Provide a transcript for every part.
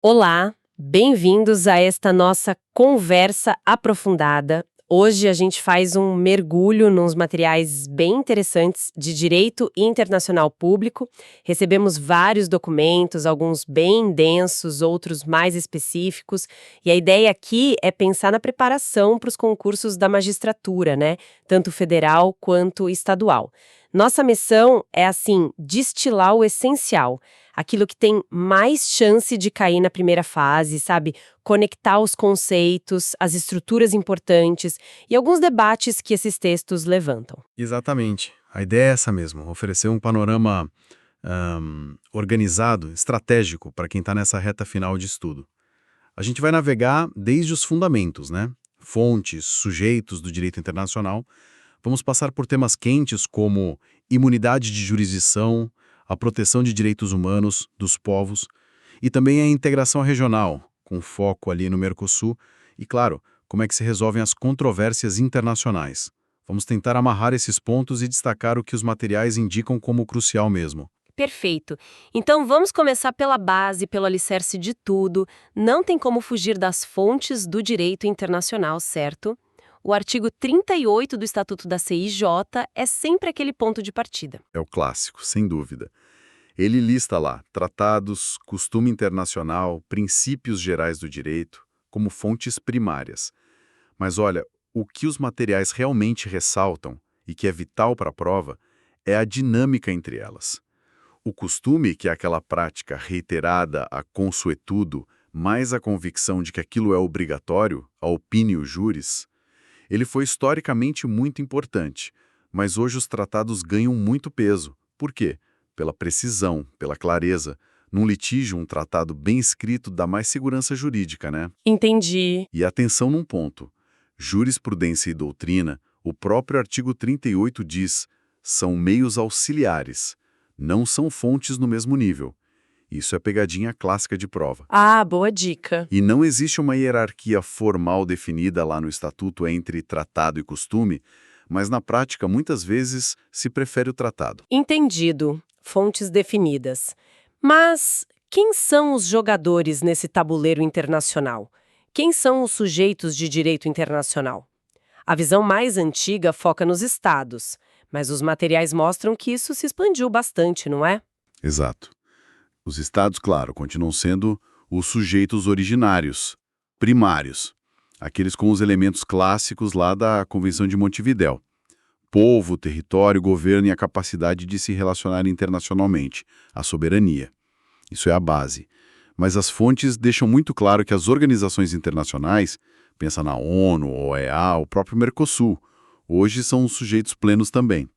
Olá, bem-vindos a esta nossa conversa aprofundada. Hoje a gente faz um mergulho nos materiais bem interessantes de direito internacional público. Recebemos vários documentos, alguns bem densos, outros mais específicos. E a ideia aqui é pensar na preparação para os concursos da magistratura, né? Tanto federal quanto estadual. Nossa missão é, assim, destilar o essencial, aquilo que tem mais chance de cair na primeira fase, sabe? Conectar os conceitos, as estruturas importantes e alguns debates que esses textos levantam. Exatamente. A ideia é essa mesmo, oferecer um panorama organizado, estratégico para quem está nessa reta final de estudo. A gente vai navegar desde os fundamentos, né? Fontes, sujeitos do direito internacional. Vamos passar por temas quentes como imunidade de jurisdição, a proteção de direitos humanos dos povos e também a integração regional, com foco ali no Mercosul e, claro, como é que se resolvem as controvérsias internacionais. Vamos tentar amarrar esses pontos e destacar o que os materiais indicam como crucial mesmo. Perfeito. Então vamos começar pela base, pelo alicerce de tudo. Não tem como fugir das fontes do direito internacional, certo? O artigo 38 do Estatuto da CIJ é sempre aquele ponto de partida. É o clássico, sem dúvida. Ele lista lá tratados, costume internacional, princípios gerais do direito, como fontes primárias. Mas olha, o que os materiais realmente ressaltam, e que é vital para a prova, é a dinâmica entre elas. O costume, que é aquela prática reiterada a consuetudo, mais a convicção de que aquilo é obrigatório, a opinio juris, ele foi historicamente muito importante, mas hoje os tratados ganham muito peso. Por quê? Pela precisão, pela clareza. Num litígio, um tratado bem escrito dá mais segurança jurídica, né? Entendi. E atenção num ponto. Jurisprudência e doutrina, o próprio artigo 38 diz, são meios auxiliares, não são fontes no mesmo nível. Isso é pegadinha clássica de prova. Ah, boa dica. E não existe uma hierarquia formal definida lá no Estatuto entre tratado e costume, mas na prática, muitas vezes, se prefere o tratado. Entendido. Fontes definidas. Mas quem são os jogadores nesse tabuleiro internacional? Quem são os sujeitos de direito internacional? A visão mais antiga foca nos estados, mas os materiais mostram que isso se expandiu bastante, não é? Exato. Os estados, claro, continuam sendo os sujeitos originários, primários, aqueles com os elementos clássicos lá da Convenção de Montevidéu. Povo, território, governo e a capacidade de se relacionar internacionalmente, a soberania. Isso é a base. Mas as fontes deixam muito claro que as organizações internacionais, pensa na ONU, OEA, o próprio Mercosul, hoje são os sujeitos plenos também.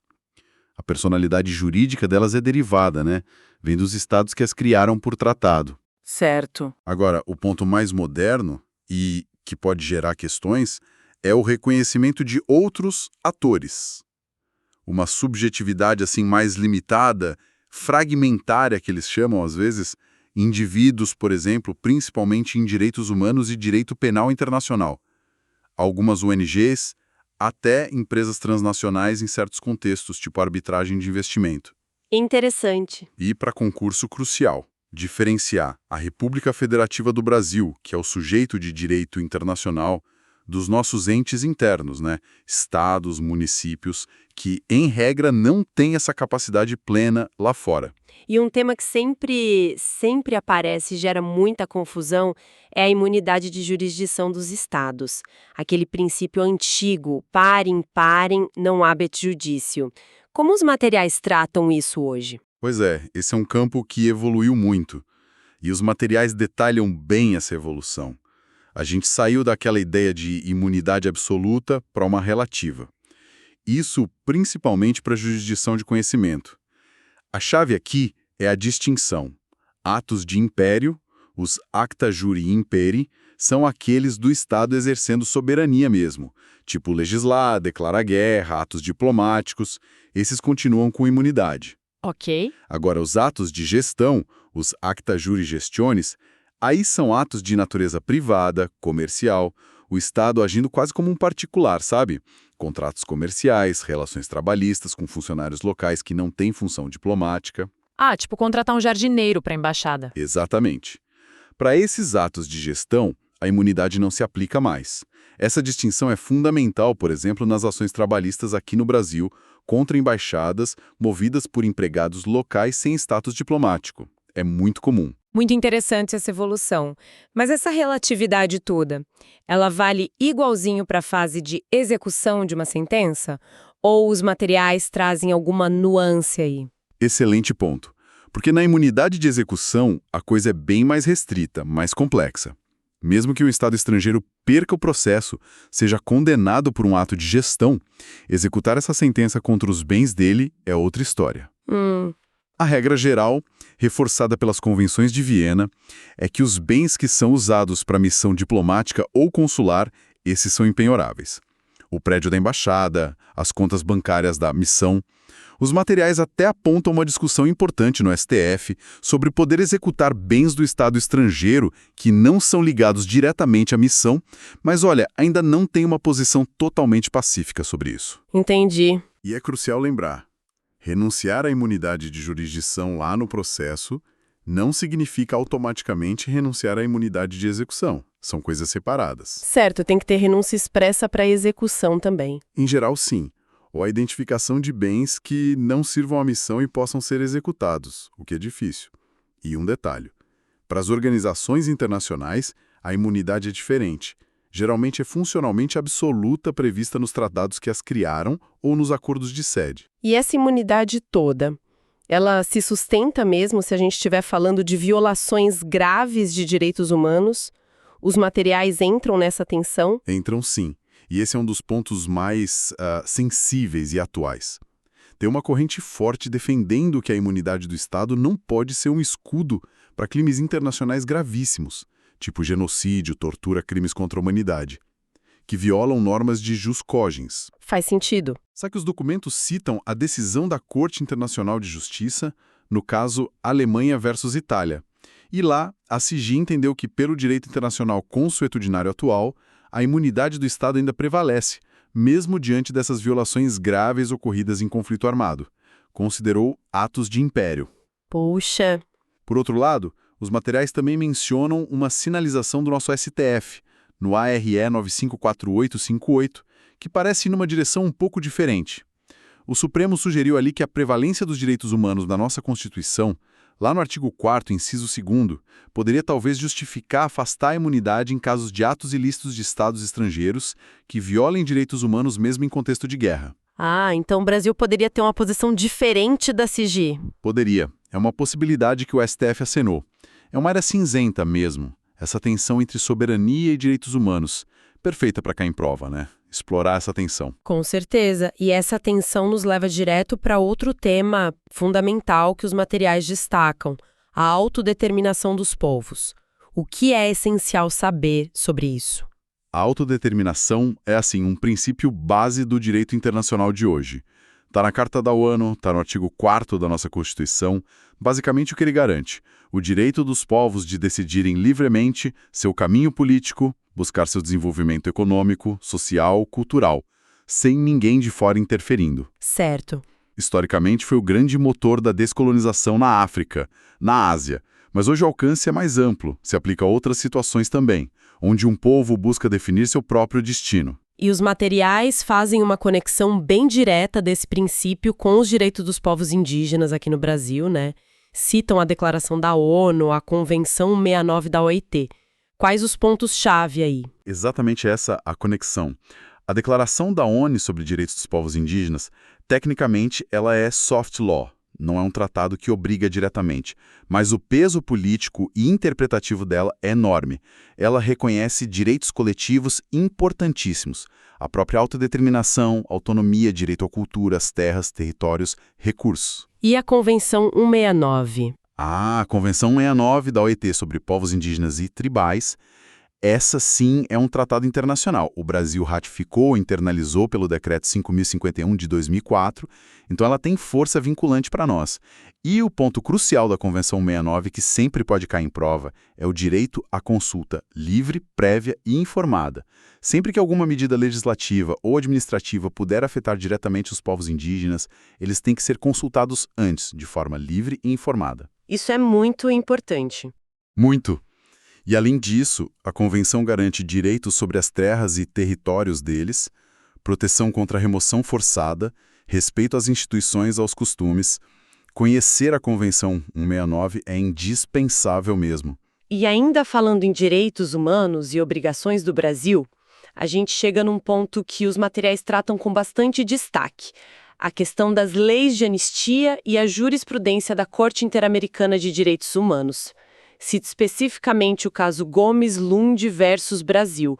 A personalidade jurídica delas é derivada, né? Vem dos estados que as criaram por tratado. Certo. Agora, o ponto mais moderno e que pode gerar questões é o reconhecimento de outros atores. Uma subjetividade assim mais limitada, fragmentária que eles chamam às vezes, indivíduos, por exemplo, principalmente em direitos humanos e direito penal internacional. Algumas ONGs, até empresas transnacionais em certos contextos, tipo arbitragem de investimento. Interessante. E para concurso crucial, diferenciar a República Federativa do Brasil, que é o sujeito de direito internacional, dos nossos entes internos, né? Estados, municípios, que, em regra, não têm essa capacidade plena lá fora. E um tema que sempre aparece e gera muita confusão é a imunidade de jurisdição dos estados. Aquele princípio antigo, parem, parem, não habet judicio. Como os materiais tratam isso hoje? Pois é, esse é um campo que evoluiu muito. E os materiais detalham bem essa evolução. A gente saiu daquela ideia de imunidade absoluta para uma relativa. Isso principalmente para a jurisdição de conhecimento. A chave aqui é a distinção. Atos de império, os acta juri imperi, são aqueles do Estado exercendo soberania mesmo, tipo legislar, declarar guerra, atos diplomáticos, esses continuam com imunidade. Ok. Agora, os atos de gestão, os acta juri gestionis, aí são atos de natureza privada, comercial, o Estado agindo quase como um particular, sabe? Contratos comerciais, relações trabalhistas com funcionários locais que não têm função diplomática. Ah, tipo contratar um jardineiro para a embaixada. Exatamente. Para esses atos de gestão, a imunidade não se aplica mais. Essa distinção é fundamental, por exemplo, nas ações trabalhistas aqui no Brasil, contra embaixadas movidas por empregados locais sem status diplomático. É muito comum. Muito interessante essa evolução. Mas essa relatividade toda, ela vale igualzinho para a fase de execução de uma sentença? Ou os materiais trazem alguma nuance aí? Excelente ponto. Porque na imunidade de execução, a coisa é bem mais restrita, mais complexa. Mesmo que o Estado estrangeiro perca o processo, seja condenado por um ato de gestão, executar essa sentença contra os bens dele é outra história. A regra geral, reforçada pelas convenções de Viena, é que os bens que são usados para missão diplomática ou consular, esses são impenhoráveis. O prédio da embaixada, as contas bancárias da missão. Os materiais até apontam uma discussão importante no STF sobre poder executar bens do Estado estrangeiro que não são ligados diretamente à missão, mas olha, ainda não tem uma posição totalmente pacífica sobre isso. Entendi. E é crucial lembrar, renunciar à imunidade de jurisdição lá no processo não significa automaticamente renunciar à imunidade de execução. São coisas separadas. Certo, tem que ter renúncia expressa para execução também. Em geral, sim. Ou a identificação de bens que não sirvam à missão e possam ser executados, o que é difícil. E um detalhe. Para as organizações internacionais, a imunidade é diferente. Geralmente é funcionalmente absoluta prevista nos tratados que as criaram ou nos acordos de sede. E essa imunidade toda, ela se sustenta mesmo se a gente estiver falando de violações graves de direitos humanos? Os materiais entram nessa tensão? Entram sim, e esse é um dos pontos mais sensíveis e atuais. Tem uma corrente forte defendendo que a imunidade do Estado não pode ser um escudo para crimes internacionais gravíssimos, tipo genocídio, tortura, crimes contra a humanidade, que violam normas de jus cogens. Faz sentido. Só que os documentos citam a decisão da Corte Internacional de Justiça, no caso Alemanha versus Itália. E lá, a CIGI entendeu que, pelo direito internacional consuetudinário atual, a imunidade do Estado ainda prevalece, mesmo diante dessas violações graves ocorridas em conflito armado. Considerou atos de império. Puxa. Por outro lado, os materiais também mencionam uma sinalização do nosso STF, no ARE 954858, que parece ir numa direção um pouco diferente. O Supremo sugeriu ali que a prevalência dos direitos humanos da nossa Constituição, lá no artigo 4º, inciso 2º, poderia talvez justificar afastar a imunidade em casos de atos ilícitos de estados estrangeiros que violem direitos humanos mesmo em contexto de guerra. Ah, então o Brasil poderia ter uma posição diferente da CIGI. Poderia. É uma possibilidade que o STF acenou. É uma área cinzenta mesmo, essa tensão entre soberania e direitos humanos. Perfeita para cair em prova, né? Explorar essa tensão. Com certeza. E essa tensão nos leva direto para outro tema fundamental que os materiais destacam, a autodeterminação dos povos. O que é essencial saber sobre isso? A autodeterminação é, assim, um princípio base do direito internacional de hoje. Está na Carta da ONU, está no artigo 4º da nossa Constituição. Basicamente o que ele garante: o direito dos povos de decidirem livremente seu caminho político, buscar seu desenvolvimento econômico, social, cultural, sem ninguém de fora interferindo. Certo. Historicamente foi o grande motor da descolonização na África, na Ásia, mas hoje o alcance é mais amplo, se aplica a outras situações também, onde um povo busca definir seu próprio destino. E os materiais fazem uma conexão bem direta desse princípio com os direitos dos povos indígenas aqui no Brasil, né? Citam a Declaração da ONU, a Convenção 69 da OIT. Quais os pontos-chave aí? Exatamente essa a conexão. A Declaração da ONU sobre Direitos dos Povos Indígenas, tecnicamente, ela é soft law, não é um tratado que obriga diretamente, mas o peso político e interpretativo dela é enorme. Ela reconhece direitos coletivos importantíssimos, a própria autodeterminação, autonomia, direito à cultura, às terras, territórios, recursos. E a Convenção 169? A Convenção 169 da OIT sobre povos indígenas e tribais, essa sim é um tratado internacional. O Brasil ratificou, internalizou pelo Decreto 5.051 de 2004, então ela tem força vinculante para nós. E o ponto crucial da Convenção 169, que sempre pode cair em prova, é o direito à consulta livre, prévia e informada. Sempre que alguma medida legislativa ou administrativa puder afetar diretamente os povos indígenas, eles têm que ser consultados antes, de forma livre e informada. Isso é muito importante. Muito. E, além disso, a Convenção garante direitos sobre as terras e territórios deles, proteção contra a remoção forçada, respeito às instituições e aos costumes. Conhecer a Convenção 169 é indispensável mesmo. E ainda falando em direitos humanos e obrigações do Brasil, a gente chega num ponto que os materiais tratam com bastante destaque: a questão das leis de anistia e a jurisprudência da Corte Interamericana de Direitos Humanos. Cito especificamente o caso Gomes Lund versus Brasil.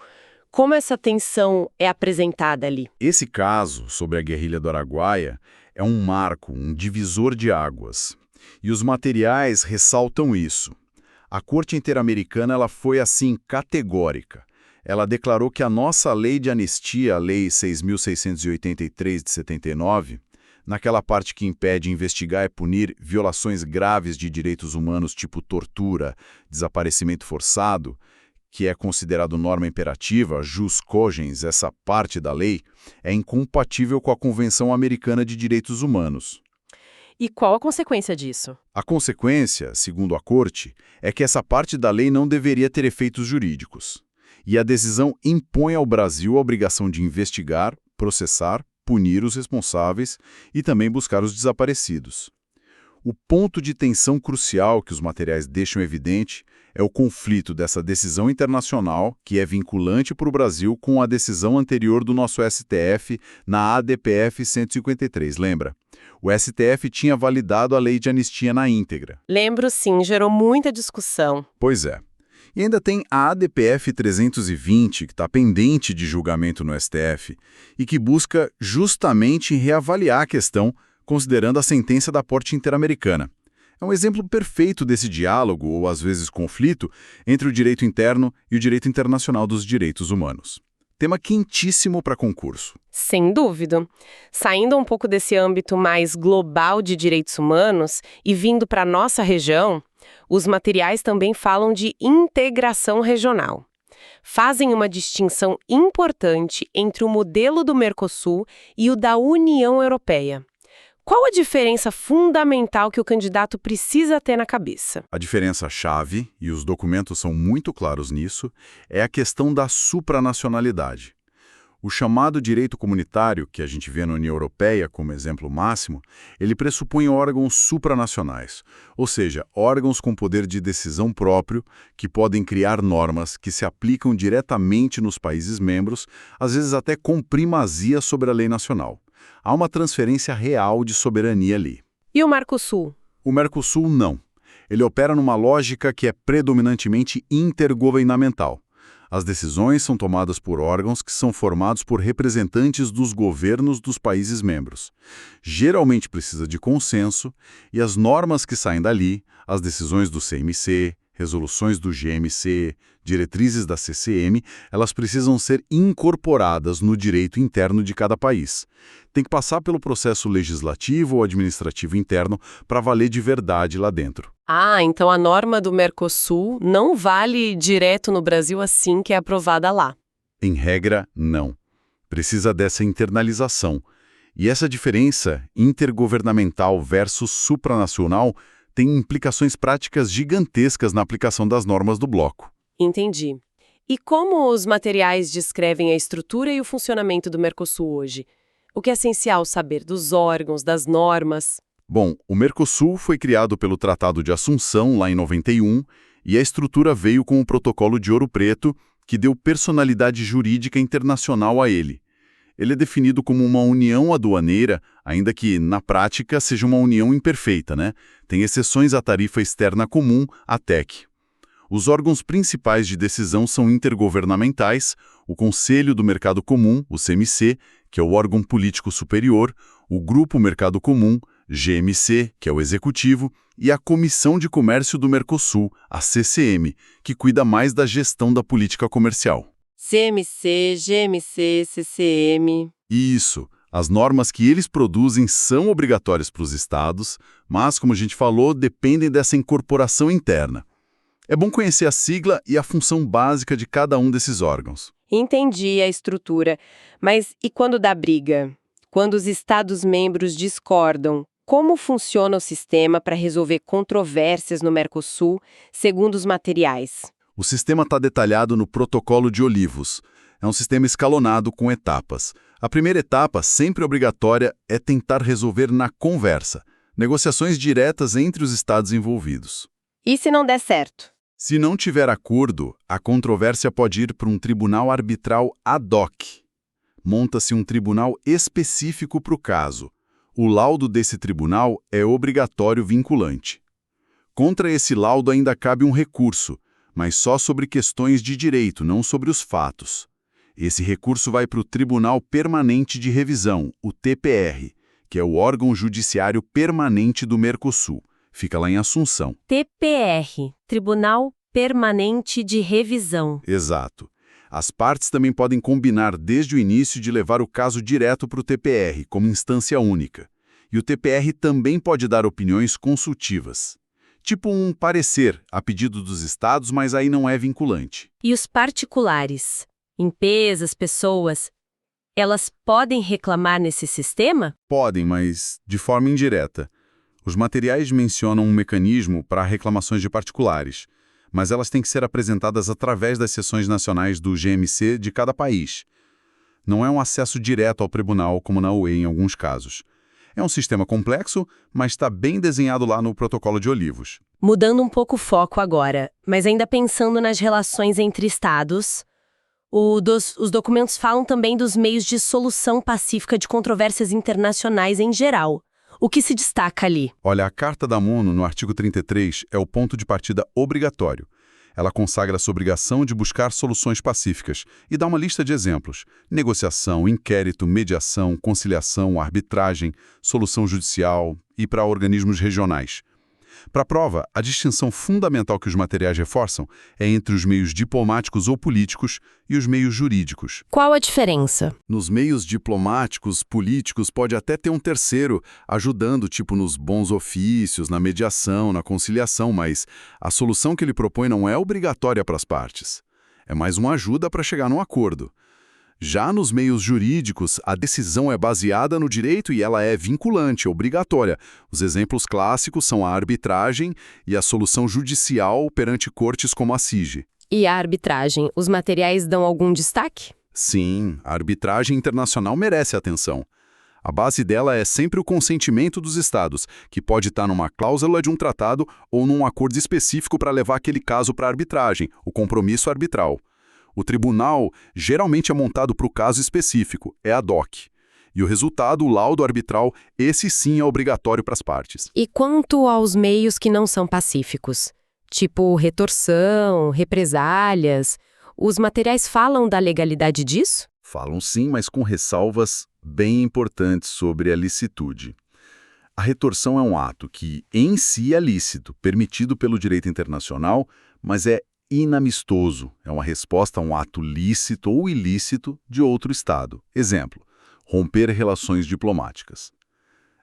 Como essa tensão é apresentada ali? Esse caso, sobre a guerrilha do Araguaia, é um marco, um divisor de águas. E os materiais ressaltam isso. A Corte Interamericana ela foi, assim, categórica. Ela declarou que a nossa lei de anistia, a Lei 6.683 de 79, naquela parte que impede investigar e punir violações graves de direitos humanos, tipo tortura, desaparecimento forçado, que é considerado norma imperativa, jus cogens, essa parte da lei, é incompatível com a Convenção Americana de Direitos Humanos. E qual a consequência disso? A consequência, segundo a Corte, é que essa parte da lei não deveria ter efeitos jurídicos. E a decisão impõe ao Brasil a obrigação de investigar, processar, punir os responsáveis e também buscar os desaparecidos. O ponto de tensão crucial que os materiais deixam evidente é o conflito dessa decisão internacional, que é vinculante para o Brasil, com a decisão anterior do nosso STF na ADPF 153, lembra? O STF tinha validado a lei de anistia na íntegra. Lembro sim, gerou muita discussão. Pois é. E ainda tem a ADPF 320, que está pendente de julgamento no STF, e que busca justamente reavaliar a questão, considerando a sentença da Corte Interamericana. É um exemplo perfeito desse diálogo, ou às vezes conflito, entre o direito interno e o direito internacional dos direitos humanos. Tema quentíssimo para concurso. Sem dúvida. Saindo um pouco desse âmbito mais global de direitos humanos e vindo para a nossa região, os materiais também falam de integração regional. Fazem uma distinção importante entre o modelo do Mercosul e o da União Europeia. Qual a diferença fundamental que o candidato precisa ter na cabeça? A diferença-chave, e os documentos são muito claros nisso, é a questão da supranacionalidade. O chamado direito comunitário, que a gente vê na União Europeia como exemplo máximo, ele pressupõe órgãos supranacionais, ou seja, órgãos com poder de decisão próprio que podem criar normas que se aplicam diretamente nos países membros, às vezes até com primazia sobre a lei nacional. Há uma transferência real de soberania ali. E o Mercosul? O Mercosul não. Ele opera numa lógica que é predominantemente intergovernamental. As decisões são tomadas por órgãos que são formados por representantes dos governos dos países membros. Geralmente precisa de consenso, e as normas que saem dali, as decisões do CMC, resoluções do GMC, diretrizes da CCM, elas precisam ser incorporadas no direito interno de cada país. Tem que passar pelo processo legislativo ou administrativo interno para valer de verdade lá dentro. Ah, então a norma do Mercosul não vale direto no Brasil assim que é aprovada lá. Em regra, não. Precisa dessa internalização. E essa diferença intergovernamental versus supranacional tem implicações práticas gigantescas na aplicação das normas do bloco. Entendi. E como os materiais descrevem a estrutura e o funcionamento do Mercosul hoje? O que é essencial saber dos órgãos, das normas? Bom, o Mercosul foi criado pelo Tratado de Assunção, lá em 91, e a estrutura veio com o Protocolo de Ouro Preto, que deu personalidade jurídica internacional a ele. Ele é definido como uma união aduaneira, ainda que, na prática, seja uma união imperfeita, né? Tem exceções à tarifa externa comum, a TEC. Os órgãos principais de decisão são intergovernamentais, o Conselho do Mercado Comum, o CMC, que é o órgão político superior, o Grupo Mercado Comum, GMC, que é o executivo, e a Comissão de Comércio do Mercosul, a CCM, que cuida mais da gestão da política comercial. CMC, GMC, CCM... Isso. As normas que eles produzem são obrigatórias para os estados, mas, como a gente falou, dependem dessa incorporação interna. É bom conhecer a sigla e a função básica de cada um desses órgãos. Entendi a estrutura, mas e quando dá briga? Quando os Estados-membros discordam, como funciona o sistema para resolver controvérsias no Mercosul, segundo os materiais? O sistema está detalhado no Protocolo de Olivos. É um sistema escalonado com etapas. A primeira etapa, sempre obrigatória, é tentar resolver na conversa, negociações diretas entre os estados envolvidos. E se não der certo? Se não tiver acordo, a controvérsia pode ir para um tribunal arbitral ad hoc. Monta-se um tribunal específico para o caso. O laudo desse tribunal é obrigatório vinculante. Contra esse laudo ainda cabe um recurso, mas só sobre questões de direito, não sobre os fatos. Esse recurso vai para o Tribunal Permanente de Revisão, o TPR, que é o órgão judiciário permanente do Mercosul. Fica lá em Assunção. TPR, Tribunal Permanente de Revisão. Exato. As partes também podem combinar desde o início de levar o caso direto para o TPR, como instância única. E o TPR também pode dar opiniões consultivas. Tipo um parecer, a pedido dos estados, mas aí não é vinculante. E os particulares? Empresas, pessoas, elas podem reclamar nesse sistema? Podem, mas de forma indireta. Os materiais mencionam um mecanismo para reclamações de particulares, mas elas têm que ser apresentadas através das seções nacionais do GMC de cada país. Não é um acesso direto ao tribunal, como na UE em alguns casos. É um sistema complexo, mas está bem desenhado lá no Protocolo de Olivos. Mudando um pouco o foco agora, mas ainda pensando nas relações entre estados, os documentos falam também dos meios de solução pacífica de controvérsias internacionais em geral. O que se destaca ali? Olha, a Carta da ONU, no artigo 33, é o ponto de partida obrigatório. Ela consagra essa obrigação de buscar soluções pacíficas e dá uma lista de exemplos: negociação, inquérito, mediação, conciliação, arbitragem, solução judicial e para organismos regionais. Para a prova, a distinção fundamental que os materiais reforçam é entre os meios diplomáticos ou políticos e os meios jurídicos. Qual a diferença? Nos meios diplomáticos, políticos, pode até ter um terceiro ajudando, tipo nos bons ofícios, na mediação, na conciliação, mas a solução que ele propõe não é obrigatória para as partes. É mais uma ajuda para chegar num acordo. Já nos meios jurídicos, a decisão é baseada no direito e ela é vinculante, obrigatória. Os exemplos clássicos são a arbitragem e a solução judicial perante cortes como a CIJ. E a arbitragem, os materiais dão algum destaque? Sim, a arbitragem internacional merece atenção. A base dela é sempre o consentimento dos estados, que pode estar numa cláusula de um tratado ou num acordo específico para levar aquele caso para a arbitragem, o compromisso arbitral. O tribunal geralmente é montado para o caso específico, é ad hoc. E o resultado, o laudo arbitral, esse sim é obrigatório para as partes. E quanto aos meios que não são pacíficos? Tipo retorção, represálias, os materiais falam da legalidade disso? Falam sim, mas com ressalvas bem importantes sobre a licitude. A retorção é um ato que, em si, é lícito, permitido pelo direito internacional, mas é inamistoso, é uma resposta a um ato lícito ou ilícito de outro Estado. Exemplo, romper relações diplomáticas.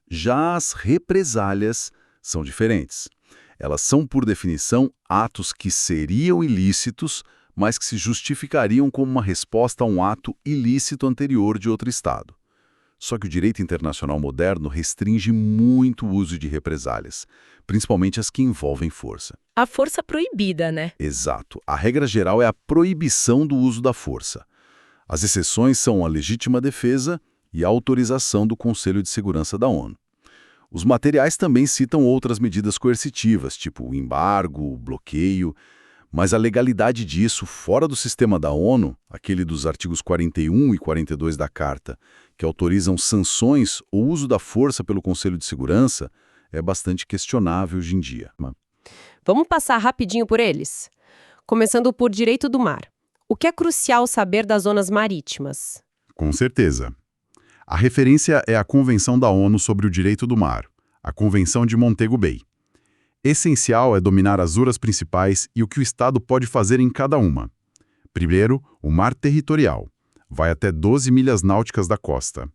Já as represálias são diferentes. Elas são, por definição, atos que seriam ilícitos, mas que se justificariam como uma resposta a um ato ilícito anterior de outro Estado. Só que o direito internacional moderno restringe muito o uso de represálias, principalmente as que envolvem força. A força proibida, né? Exato. A regra geral é a proibição do uso da força. As exceções são a legítima defesa e a autorização do Conselho de Segurança da ONU. Os materiais também citam outras medidas coercitivas, tipo o embargo, o bloqueio, mas a legalidade disso fora do sistema da ONU, aquele dos artigos 41 e 42 da Carta, que autorizam sanções ou uso da força pelo Conselho de Segurança, é bastante questionável hoje em dia. Vamos passar rapidinho por eles? Começando por direito do mar. O que é crucial saber das zonas marítimas? Com certeza. A referência é a Convenção da ONU sobre o Direito do Mar, a Convenção de Montego Bay. Essencial é dominar as zonas principais e o que o Estado pode fazer em cada uma. Primeiro, o mar territorial. Vai até 12 milhas náuticas da costa.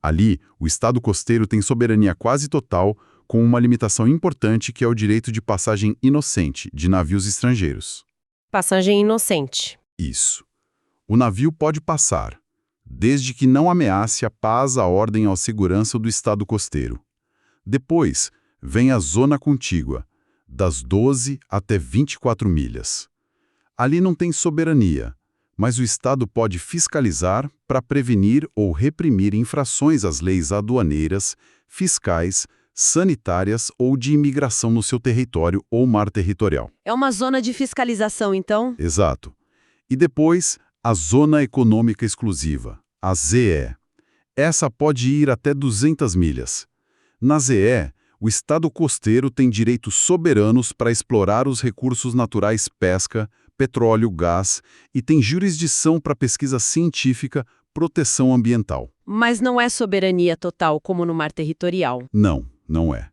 Ali, o Estado costeiro tem soberania quase total, com uma limitação importante que é o direito de passagem inocente de navios estrangeiros. Passagem inocente. Isso. O navio pode passar, desde que não ameace a paz, a ordem ou a segurança do Estado costeiro. Depois, vem a zona contígua, das 12 até 24 milhas. Ali não tem soberania, mas o Estado pode fiscalizar para prevenir ou reprimir infrações às leis aduaneiras, fiscais, sanitárias ou de imigração no seu território ou mar territorial. É uma zona de fiscalização, então? Exato. E depois, a Zona Econômica Exclusiva, a ZE. Essa pode ir até 200 milhas. Na ZE, o Estado costeiro tem direitos soberanos para explorar os recursos naturais pesca, petróleo, gás e tem jurisdição para pesquisa científica, proteção ambiental. Mas não é soberania total, como no mar territorial. Não, não é.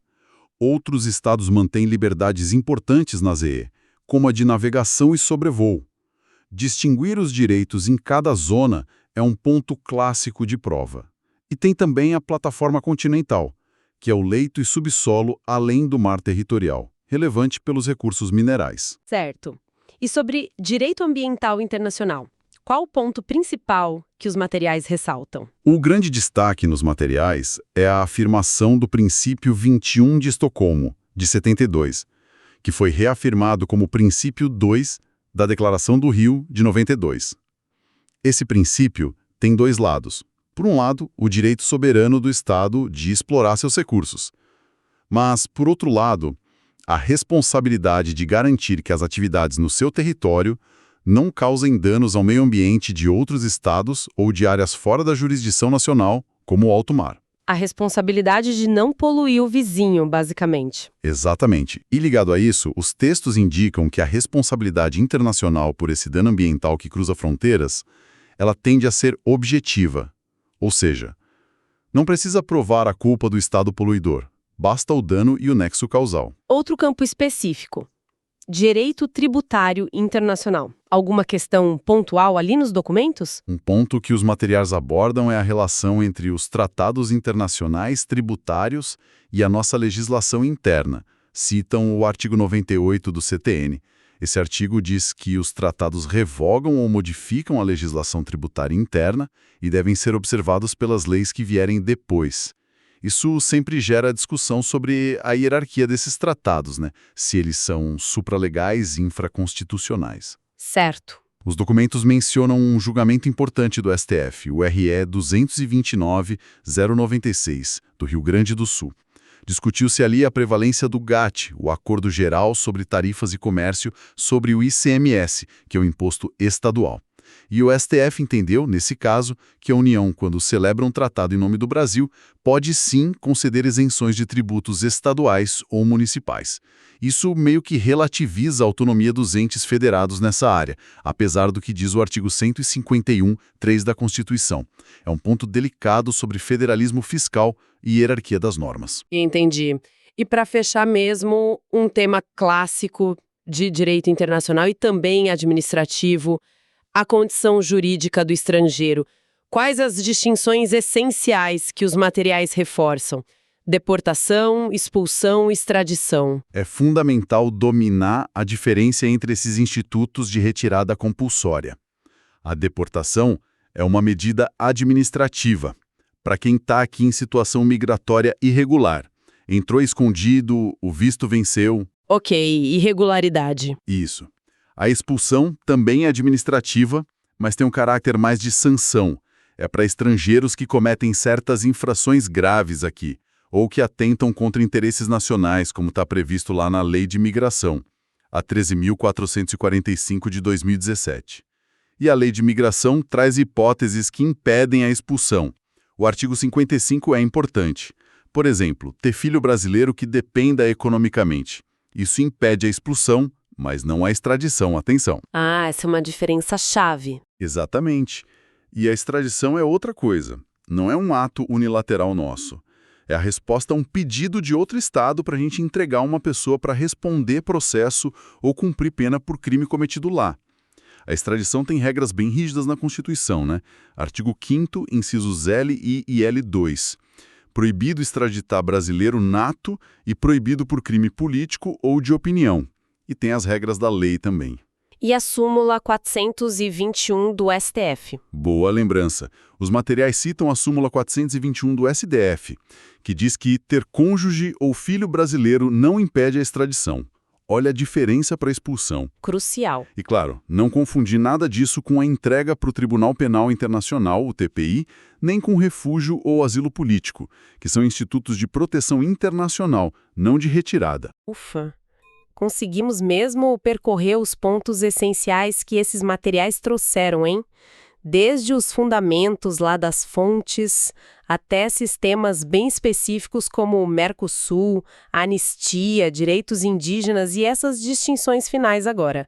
Outros estados mantêm liberdades importantes na ZE, como a de navegação e sobrevoo. Distinguir os direitos em cada zona é um ponto clássico de prova. E tem também a plataforma continental, que é o leito e subsolo além do mar territorial, relevante pelos recursos minerais. Certo. E sobre direito ambiental internacional, qual o ponto principal que os materiais ressaltam? O grande destaque nos materiais é a afirmação do princípio 21 de Estocolmo, de 72, que foi reafirmado como princípio 2 da Declaração do Rio, de 92. Esse princípio tem dois lados. Por um lado, o direito soberano do Estado de explorar seus recursos. Mas, por outro lado, a responsabilidade de garantir que as atividades no seu território não causem danos ao meio ambiente de outros estados ou de áreas fora da jurisdição nacional, como o alto mar. A responsabilidade de não poluir o vizinho, basicamente. Exatamente. E ligado a isso, os textos indicam que a responsabilidade internacional por esse dano ambiental que cruza fronteiras, ela tende a ser objetiva. Ou seja, não precisa provar a culpa do estado poluidor. Basta o dano e o nexo causal. Outro campo específico. Direito tributário internacional. Alguma questão pontual ali nos documentos? Um ponto que os materiais abordam é a relação entre os tratados internacionais tributários e a nossa legislação interna. Citam o artigo 98 do CTN. Esse artigo diz que os tratados revogam ou modificam a legislação tributária interna e devem ser observados pelas leis que vierem depois. Isso sempre gera discussão sobre a hierarquia desses tratados, né? Se eles são supralegais e infraconstitucionais. Certo. Os documentos mencionam um julgamento importante do STF, o RE 229-096, do Rio Grande do Sul. Discutiu-se ali a prevalência do GATT, o Acordo Geral sobre Tarifas e Comércio, sobre o ICMS, que é o imposto estadual. E o STF entendeu, nesse caso, que a União, quando celebra um tratado em nome do Brasil, pode sim conceder isenções de tributos estaduais ou municipais. Isso meio que relativiza a autonomia dos entes federados nessa área, apesar do que diz o artigo 151, 3 da Constituição. É um ponto delicado sobre federalismo fiscal e hierarquia das normas. Entendi. E para fechar mesmo, um tema clássico de direito internacional e também administrativo, a condição jurídica do estrangeiro. Quais as distinções essenciais que os materiais reforçam? Deportação, expulsão, extradição. É fundamental dominar a diferença entre esses institutos de retirada compulsória. A deportação é uma medida administrativa, para quem está aqui em situação migratória irregular. Entrou escondido, o visto venceu. Ok, irregularidade. Isso. A expulsão também é administrativa, mas tem um caráter mais de sanção. É para estrangeiros que cometem certas infrações graves aqui, ou que atentam contra interesses nacionais, como está previsto lá na Lei de Imigração, a 13.445 de 2017. E a Lei de Imigração traz hipóteses que impedem a expulsão. O artigo 55 é importante. Por exemplo, ter filho brasileiro que dependa economicamente. Isso impede a expulsão, mas não a extradição, atenção. Ah, essa é uma diferença-chave. Exatamente. E a extradição é outra coisa. Não é um ato unilateral nosso. É a resposta a um pedido de outro estado para a gente entregar uma pessoa para responder processo ou cumprir pena por crime cometido lá. A extradição tem regras bem rígidas na Constituição, né? Artigo 5º, incisos L e IL2. Proibido extraditar brasileiro nato e proibido por crime político ou de opinião. E tem as regras da lei também. E a súmula 421 do STF. Boa lembrança. Os materiais citam a súmula 421 do STF, que diz que ter cônjuge ou filho brasileiro não impede a extradição. Olha a diferença para a expulsão. Crucial. E, claro, não confundir nada disso com a entrega para o Tribunal Penal Internacional, o TPI, nem com refúgio ou asilo político, que são institutos de proteção internacional, não de retirada. Ufa! Conseguimos mesmo percorrer os pontos essenciais que esses materiais trouxeram, hein? Desde os fundamentos lá das fontes, até sistemas bem específicos como o Mercosul, a anistia, direitos indígenas e essas distinções finais agora.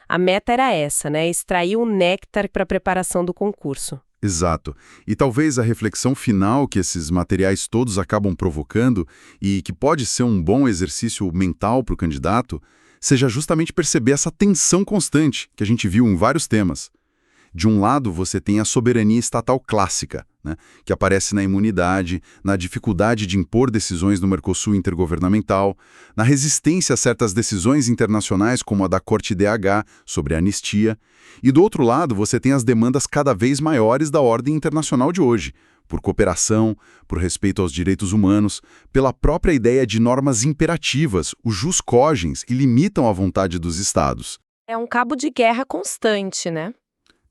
A meta era essa, né? Extrair o néctar para a preparação do concurso. Exato. E talvez a reflexão final que esses materiais todos acabam provocando, e que pode ser um bom exercício mental para o candidato, seja justamente perceber essa tensão constante que a gente viu em vários temas. De um lado, você tem a soberania estatal clássica, né, que aparece na imunidade, na dificuldade de impor decisões no Mercosul intergovernamental, na resistência a certas decisões internacionais como a da Corte DH sobre a anistia. E do outro lado, você tem as demandas cada vez maiores da ordem internacional de hoje, por cooperação, por respeito aos direitos humanos, pela própria ideia de normas imperativas, os jus cogens, que limitam a vontade dos Estados. É um cabo de guerra constante, né?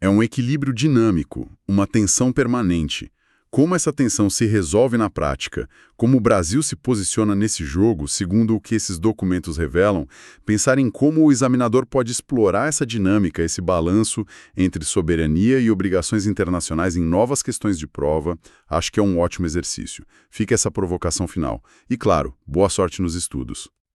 É um equilíbrio dinâmico, uma tensão permanente. Como essa tensão se resolve na prática, como o Brasil se posiciona nesse jogo, segundo o que esses documentos revelam, pensar em como o examinador pode explorar essa dinâmica, esse balanço entre soberania e obrigações internacionais em novas questões de prova, acho que é um ótimo exercício. Fica essa provocação final. E claro, boa sorte nos estudos.